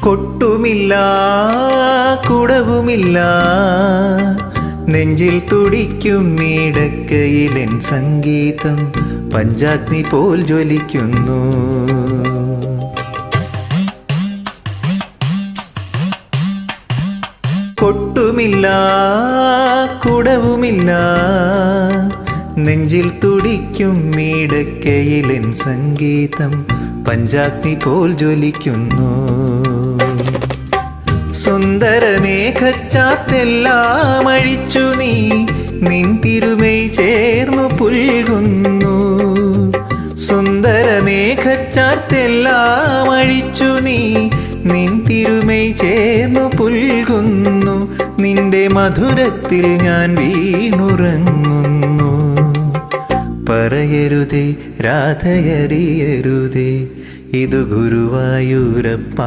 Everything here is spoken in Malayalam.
കൊട്ടുമില്ല കുടവുമില്ല നെഞ്ചിൽ തുടിക്കും ഇടക്കയിലെൻ സംഗീതം പഞ്ചാഗ്നി പോൽ ജ്വലിക്കുന്നു. കൊട്ടുമില്ല കുടവുമില്ല നെഞ്ചിൽ തുടിക്കും ഇടക്കയിലെൻ സംഗീതം പഞ്ചാഗ്നി പോൽ ജ്വലിക്കുന്നു. സുന്ദര മേഘച്ചാർത്തെല്ലാം അഴിച്ചു നീ നിൻ തിരുമൈ ചേർന്നു പുൽകുന്നു. സുന്ദര മേഘച്ചാർത്തെല്ലാം അഴിച്ചു നീ നിൻ തിരുമൈ ചേർന്നു പുൽകുന്നു. നിന്റെ മധുരത്തിൽ ഞാൻ വീണുറങ്ങുന്നു. പറയരുതേ രാധയറിയരുതേ, ഇതു ഗുരുവായൂരപ്പ.